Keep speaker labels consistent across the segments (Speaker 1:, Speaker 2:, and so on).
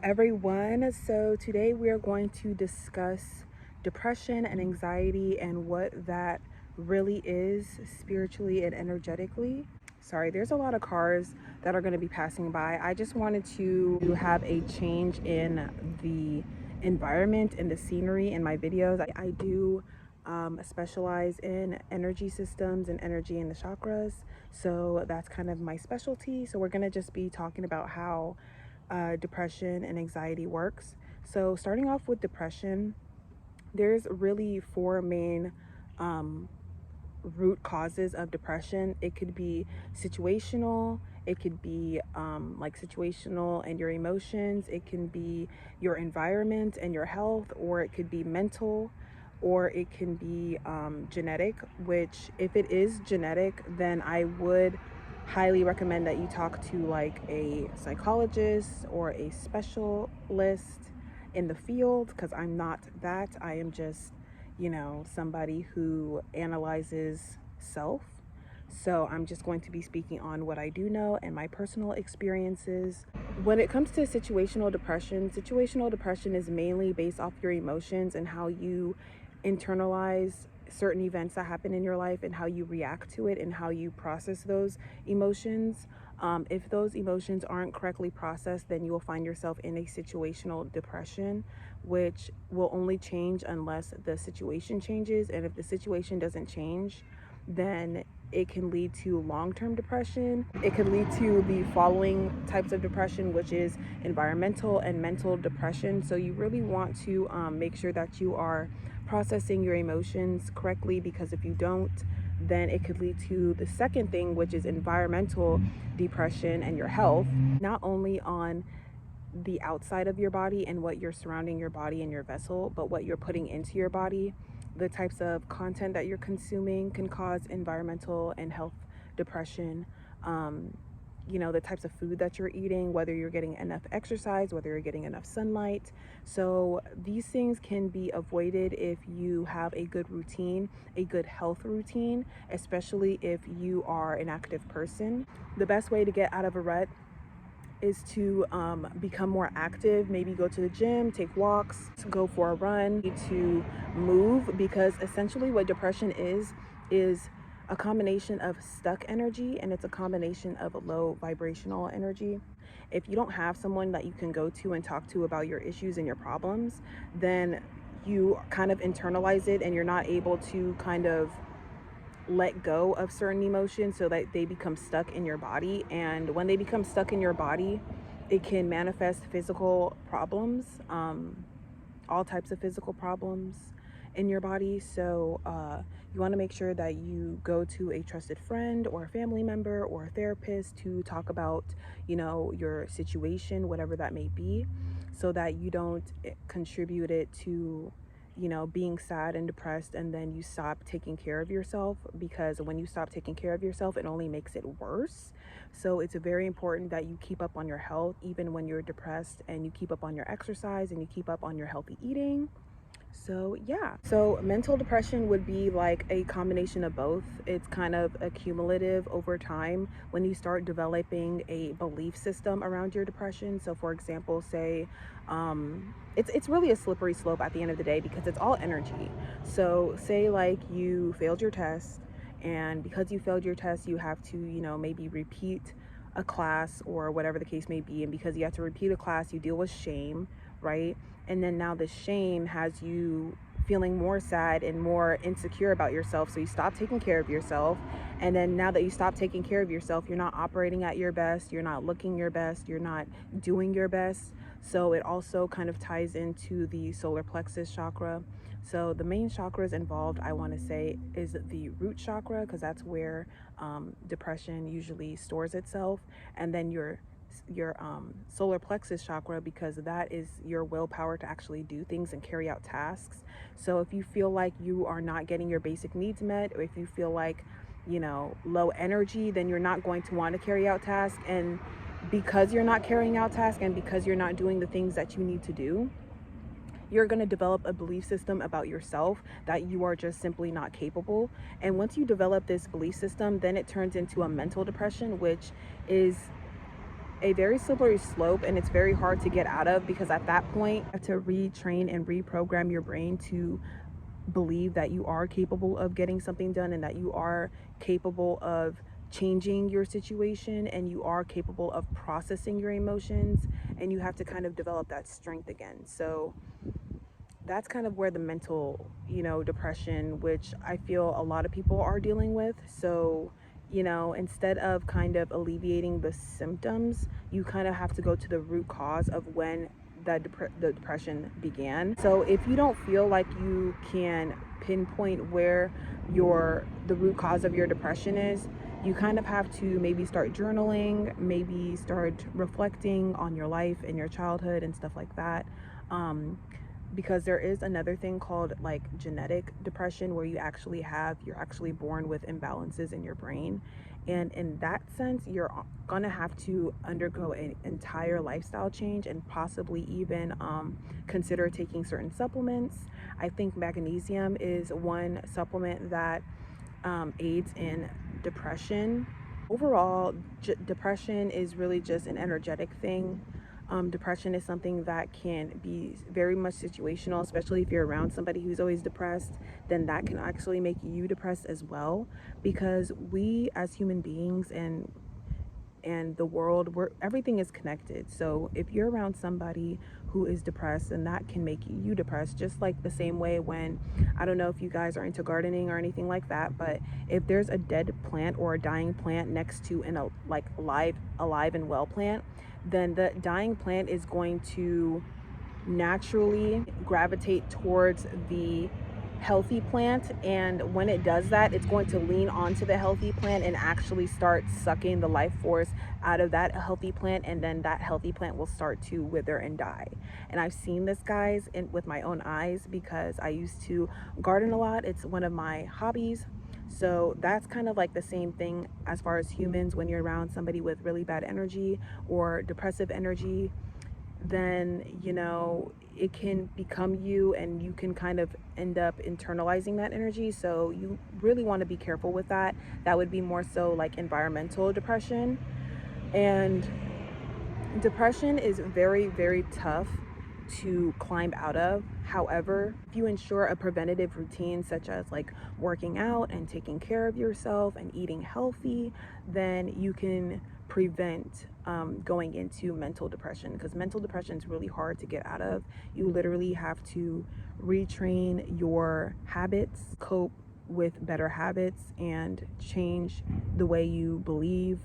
Speaker 1: everyone. So today we are going to discuss depression and anxiety and what that really is spiritually and energetically. Sorry, there's a lot of cars that are going to be passing by. I just wanted to have a change in the environment and the scenery in my videos. I do specialize in energy systems and energy in the chakras. So that's kind of my specialty. So we're going to just be talking about how depression and anxiety works. So, starting off with depression, there's really four main um, root causes of depression. It could be situational, it could be like situational and your emotions, it can be your environment and your health, or it could be mental, or it can be genetic, which, if it is genetic, then I would highly recommend that you talk to like a psychologist or a specialist in the field, because I'm not that. I am just, somebody who analyzes self. So I'm just going to be speaking on what I do know and my personal experiences. When it comes to situational depression is mainly based off your emotions and how you internalize certain events that happen in your life and how you react to it and how you process those emotions. If those emotions aren't correctly processed, then you will find yourself in a situational depression, which will only change unless the situation changes. And if the situation doesn't change, then it can lead to long-term depression. It could lead to the following types of depression, which is environmental and mental depression. So you really want to make sure that you are processing your emotions correctly, because if you don't, then it could lead to the second thing, which is environmental depression and your health, not only on the outside of your body and what you're surrounding your body and your vessel, but what you're putting into your body. The types of content that you're consuming can cause environmental and health depression. The types of food that you're eating, whether you're getting enough exercise, whether you're getting enough sunlight. So these things can be avoided if you have a good routine, a good health routine, especially if you are an active person. The best way to get out of a rut is to become more active. Maybe go to the gym, take walks, go for a run, to move, because essentially what depression is a combination of stuck energy, and it's a combination of low vibrational energy. If you don't have someone that you can go to and talk to about your issues and your problems, then you kind of internalize it and you're not able to kind of let go of certain emotions, so that they become stuck in your body. And when they become stuck in your body, it can manifest physical problems, all types of physical problems in your body. So you want to make sure that you go to a trusted friend or a family member or a therapist to talk about, your situation, whatever that may be, so that you don't contribute it to being sad and depressed, and then you stop taking care of yourself, because when you stop taking care of yourself, it only makes it worse. So it's very important that you keep up on your health even when you're depressed, and you keep up on your exercise, and you keep up on your healthy eating. So yeah, so mental depression would be like a combination of both. It's kind of accumulative over time when you start developing a belief system around your depression. So for example, say it's really a slippery slope at the end of the day, because it's all energy. So say like you failed your test, and because you failed your test, you have to maybe repeat a class or whatever the case may be. And because you have to repeat a class, you deal with shame, right? And then now the shame has you feeling more sad and more insecure about yourself, so you stop taking care of yourself. And then now that you stop taking care of yourself, you're not operating at your best, you're not looking your best, you're not doing your best. So it also kind of ties into the solar plexus chakra. So the main chakras involved, I want to say, is the root chakra, because that's where depression usually stores itself. And then your solar plexus chakra, because that is your willpower to actually do things and carry out tasks. So if you feel like you are not getting your basic needs met, or if you feel like low energy, then you're not going to want to carry out tasks. And because you're not carrying out tasks, and because you're not doing the things that you need to do, you're going to develop a belief system about yourself that you are just simply not capable. And once you develop this belief system, then it turns into a mental depression, which is a very slippery slope, and it's very hard to get out of, because at that point you have to retrain and reprogram your brain to believe that you are capable of getting something done, and that you are capable of changing your situation, and you are capable of processing your emotions, and you have to kind of develop that strength again. So that's kind of where the mental, depression, which I feel a lot of people are dealing with. So, instead of kind of alleviating the symptoms, you kind of have to go to the root cause of when the depression began. So if you don't feel like you can pinpoint where the root cause of your depression is, you kind of have to maybe start journaling, maybe start reflecting on your life and your childhood and stuff like that. Because there is another thing called like genetic depression, where you're actually born with imbalances in your brain, and in that sense you're gonna have to undergo an entire lifestyle change, and possibly even consider taking certain supplements. I think magnesium is one supplement that aids in depression. Overall, depression is really just an energetic thing. Depression is something that can be very much situational, especially if you're around somebody who's always depressed, then that can actually make you depressed as well, because we as human beings and the world, where everything is connected. So if you're around somebody who is depressed, then that can make you depressed. Just like the same way when, I don't know if you guys are into gardening or anything like that, but if there's a dead plant or a dying plant next to an like alive and well plant, then the dying plant is going to naturally gravitate towards the healthy plant, and when it does that, it's going to lean onto the healthy plant and actually start sucking the life force out of that healthy plant, and then that healthy plant will start to wither and die. And I've seen this, guys, with my own eyes, because I used to garden a lot. It's one of my hobbies. So that's kind of like the same thing as far as humans. When you're around somebody with really bad energy or depressive energy, then it can become you, and you can kind of end up internalizing that energy. So you really want to be careful with that. That would be more so like environmental depression. And depression is very, very tough to climb out of. However, if you ensure a preventative routine, such as like working out and taking care of yourself and eating healthy, then you can prevent going into mental depression, because mental depression is really hard to get out of. You literally have to retrain your habits, cope with better habits, and change the way you believe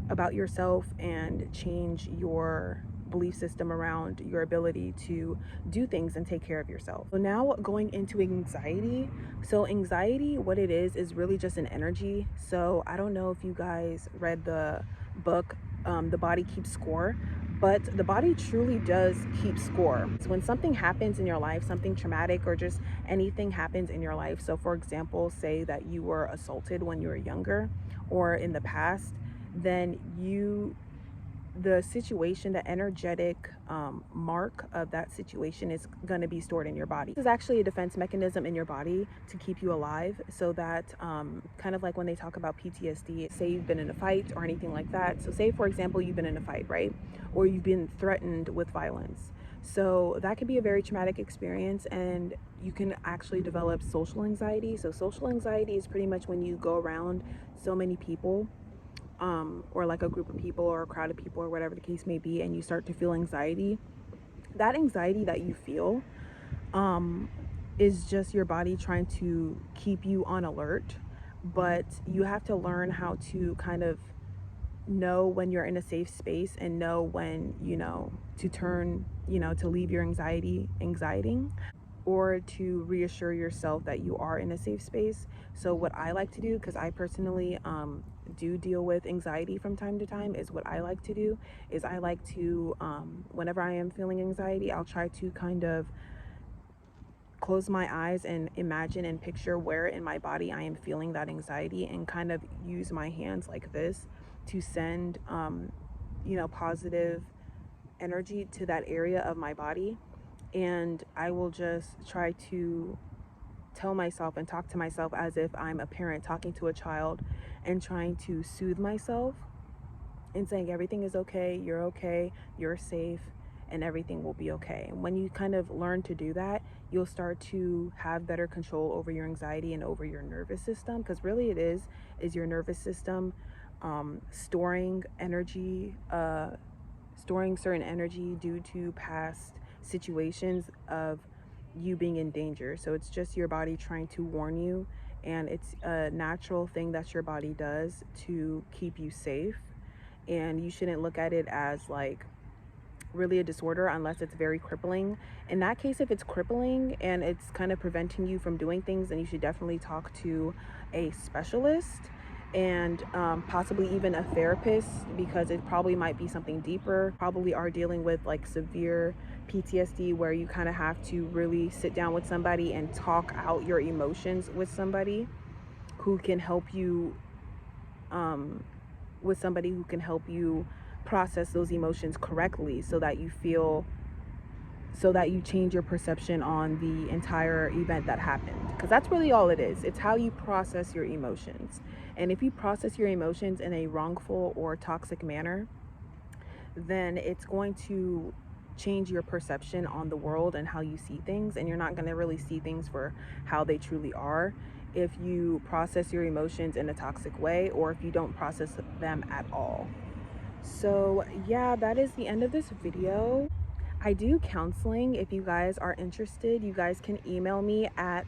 Speaker 1: about yourself, and change your belief system around your ability to do things and take care of yourself. So now going into anxiety. So anxiety, what it is really just an energy. So I don't know if you guys read the book, The Body Keeps Score, but the body truly does keep score. So when something happens in your life, something traumatic, or just anything happens in your life, so for example, say that you were assaulted when you were younger or in the past, then the situation, the energetic mark of that situation is going to be stored in your body. This is actually a defense mechanism in your body to keep you alive, so that kind of like when they talk about PTSD, say you've been in a fight or anything like that. So say, for example, you've been in a fight, right? Or you've been threatened with violence. So that could be a very traumatic experience, and you can actually develop social anxiety. So social anxiety is pretty much when you go around so many people, or like a group of people or a crowd of people or whatever the case may be, and you start to feel anxiety. That anxiety that you feel is just your body trying to keep you on alert, but you have to learn how to kind of know when you're in a safe space, and know when to turn, to leave your anxieting, or to reassure yourself that you are in a safe space. So what I like to do, because I personally do deal with anxiety from time to time, is what I like to do is I like to, whenever I am feeling anxiety, I'll try to kind of close my eyes and imagine and picture where in my body I am feeling that anxiety, and kind of use my hands like this to send positive energy to that area of my body. And I will just try to tell myself and talk to myself as if I'm a parent talking to a child, and trying to soothe myself and saying everything is okay, you're safe, and everything will be okay. And when you kind of learn to do that, you'll start to have better control over your anxiety and over your nervous system, because really it is your nervous system storing energy, storing certain energy due to past situations of you being in danger. So it's just your body trying to warn you, and it's a natural thing that your body does to keep you safe. And you shouldn't look at it as like really a disorder unless it's very crippling. In that case, if it's crippling and it's kind of preventing you from doing things, then you should definitely talk to a specialist, and possibly even a therapist, because it probably might be something deeper. Probably are dealing with like severe PTSD, where you kind of have to really sit down with somebody and talk out your emotions with somebody who can help you um, process those emotions correctly, so that you change your perception on the entire event that happened, because that's really all it is. It's how you process your emotions. And if you process your emotions in a wrongful or toxic manner, then it's going to change your perception on the world and how you see things, and you're not going to really see things for how they truly are if you process your emotions in a toxic way, or if you don't process them at all. So yeah, that is the end of this video. I do counseling. If you guys are interested, you guys can email me at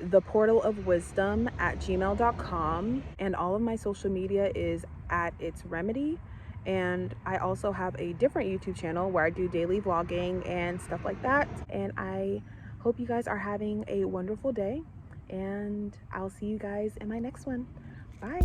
Speaker 1: theportalofwisdom@gmail.com, and all of my social media is at its remedy. And I also have a different YouTube channel where I do daily vlogging and stuff like that. And I hope you guys are having a wonderful day, and I'll see you guys in my next one. Bye.